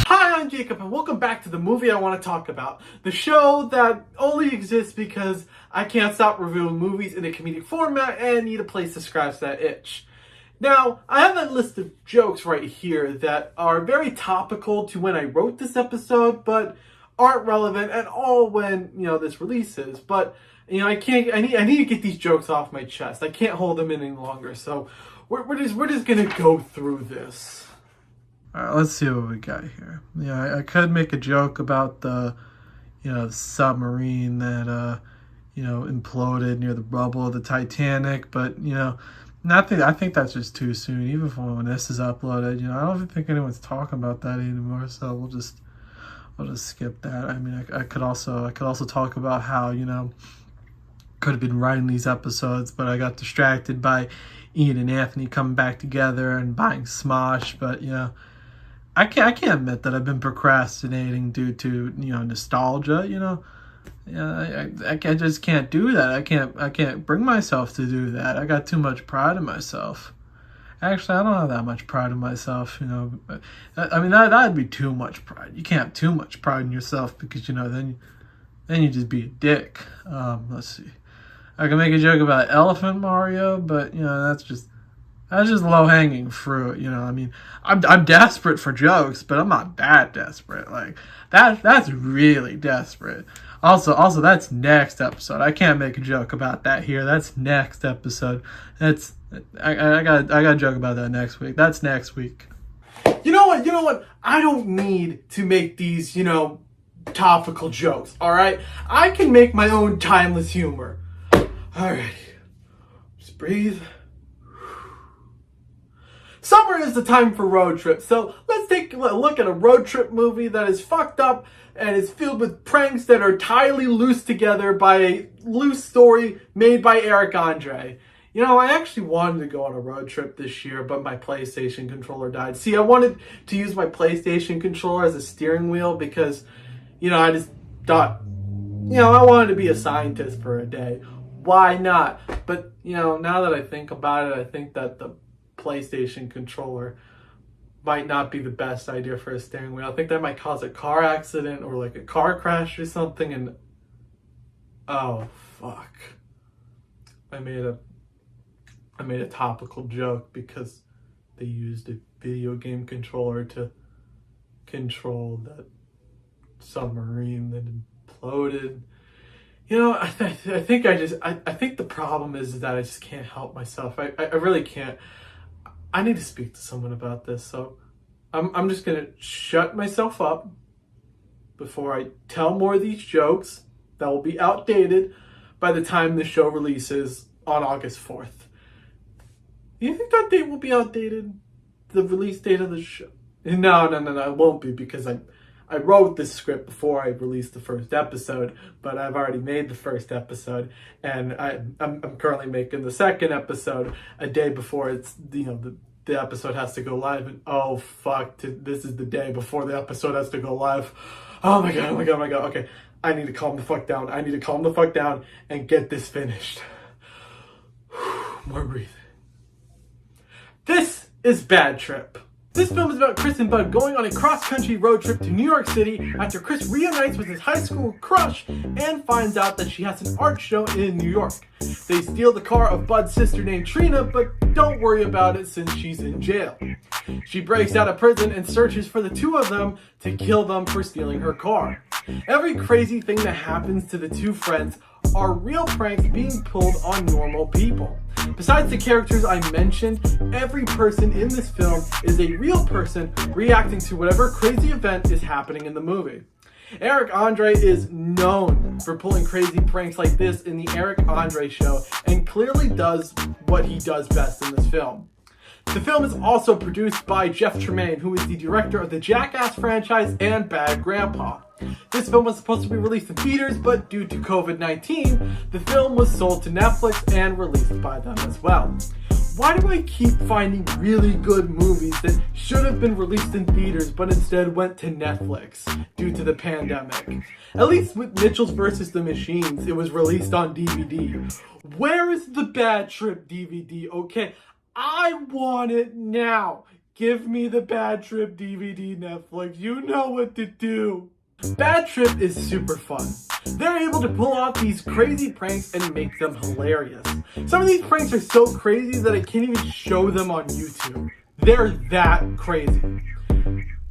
Hi, I'm Jacob, and welcome back to the movie I want to talk about. The show that only exists because I can't stop reviewing movies in a comedic format and need a place to scratch that itch. Now, I have a list of jokes right here that are very topical to when I wrote this episode, but aren't relevant at all when, this releases. But, I need to get these jokes off my chest. I can't hold them in any longer, so we're just gonna go through this. Alright, let's see what we got here. I could make a joke about the, submarine that, imploded near the rubble of the Titanic, but, I think that's just too soon, even for when this is uploaded. I don't even think anyone's talking about that anymore, so I'll just skip that. I mean, I could also talk about how, could have been writing these episodes, but I got distracted by Ian and Anthony coming back together and buying Smosh, but, I can't admit that I've been procrastinating due to, nostalgia, I just can't do that. I can't bring myself to do that. I got too much pride in myself. Actually, I don't have that much pride in myself, I mean, that'd be too much pride. You can't have too much pride in yourself because, then you just be a dick. Let's see. I can make a joke about Elephant Mario, but, that's just low-hanging fruit, I mean, I'm desperate for jokes, but I'm not that desperate. Like, that's really desperate. Also, that's next episode. I can't make a joke about that here. That's next episode. I got a joke about that next week. That's next week. You know what? I don't need to make these, topical jokes, alright? I can make my own timeless humor. Alright. Just breathe. Summer is the time for road trips, so let's take a look at a road trip movie that is fucked up and is filled with pranks that are tightly loosed together by a loose story made by Eric Andre. I actually wanted to go on a road trip this year, but my PlayStation controller died. See, I wanted to use my PlayStation controller as a steering wheel because, I just thought, I wanted to be a scientist for a day. Why not? But, now that I think about it, I think that the PlayStation controller might not be the best idea for a steering wheel. I think that might cause a car accident or like a car crash or something, and oh fuck. I made a topical joke because they used a video game controller to control that submarine that imploded. I think the problem is that I just can't help myself. I really can't. I need to speak to someone about this, so I'm just gonna shut myself up before I tell more of these jokes that will be outdated by the time the show releases on August 4th. Do you think that date will be outdated? The release date of the show? No, it won't be, because I wrote this script before I released the first episode, but I've already made the first episode, and I'm currently making the second episode a day before it's, the episode has to go live, and oh fuck, this is the day before the episode has to go live. Oh my god, okay, I need to calm the fuck down and get this finished. More breathing. This is Bad Trip. This film is about Chris and Bud going on a cross-country road trip to New York City after Chris reunites with his high school crush and finds out that she has an art show in New York. They steal the car of Bud's sister named Trina, but don't worry about it since she's in jail. She breaks out of prison and searches for the two of them to kill them for stealing her car. Every crazy thing that happens to the two friends are real pranks being pulled on normal people. Besides the characters I mentioned, every person in this film is a real person reacting to whatever crazy event is happening in the movie. Eric Andre is known for pulling crazy pranks like this in the Eric Andre Show, and clearly does what he does best in this film. The film is also produced by Jeff Tremaine, who is the director of the Jackass franchise and Bad Grandpa. This film was supposed to be released in theaters, but due to COVID-19, the film was sold to Netflix and released by them as well. Why do I keep finding really good movies that should have been released in theaters but instead went to Netflix due to the pandemic? At least with Mitchell's vs. the Machines, it was released on DVD. Where is the Bad Trip DVD? Okay, I want it now. Give me the Bad Trip DVD, Netflix. You know what to do. Bad Trip is super fun. They're able to pull off these crazy pranks and make them hilarious. Some of these pranks are so crazy that I can't even show them on YouTube. They're that crazy.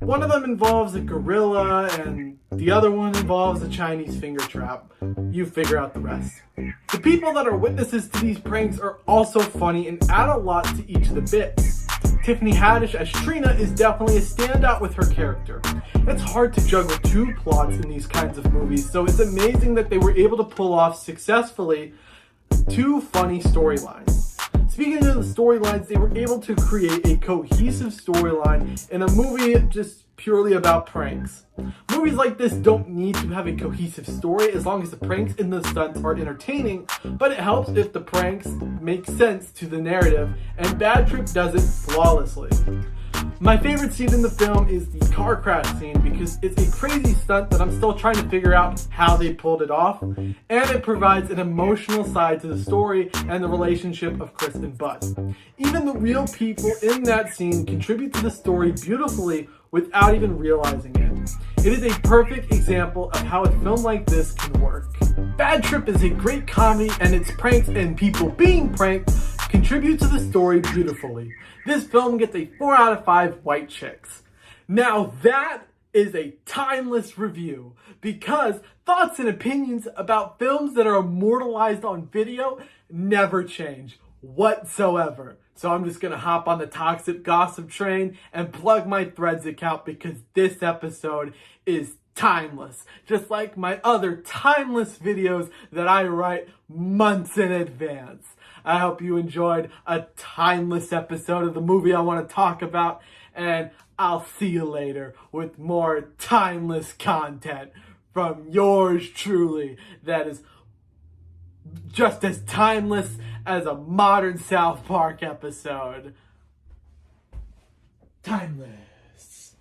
One of them involves a gorilla and the other one involves a Chinese finger trap. You figure out the rest. The people that are witnesses to these pranks are also funny and add a lot to each of the bits. Tiffany Haddish as Trina is definitely a standout with her character. It's hard to juggle two plots in these kinds of movies, so it's amazing that they were able to pull off successfully two funny storylines. Speaking of the storylines, they were able to create a cohesive storyline in a movie just purely about pranks. Movies like this don't need to have a cohesive story as long as the pranks and the stunts are entertaining, but it helps if the pranks make sense to the narrative, and Bad Trip does it flawlessly. My favorite scene in the film is the car crash scene because it's a crazy stunt that I'm still trying to figure out how they pulled it off, and it provides an emotional side to the story and the relationship of Chris and Buzz. Even the real people in that scene contribute to the story beautifully without even realizing it. It is a perfect example of how a film like this can work. Bad Trip is a great comedy, and its pranks and people being pranked contribute to the story beautifully. This film gets a 4 out of 5 white chicks. Now that is a timeless review, because thoughts and opinions about films that are immortalized on video never change whatsoever. So I'm just gonna hop on the toxic gossip train and plug my Threads account because this episode is timeless, just like my other timeless videos that I write months in advance. I hope you enjoyed a timeless episode of the movie I want to talk about, and I'll see you later with more timeless content from yours truly that is just as timeless as a modern South Park episode. Timeless.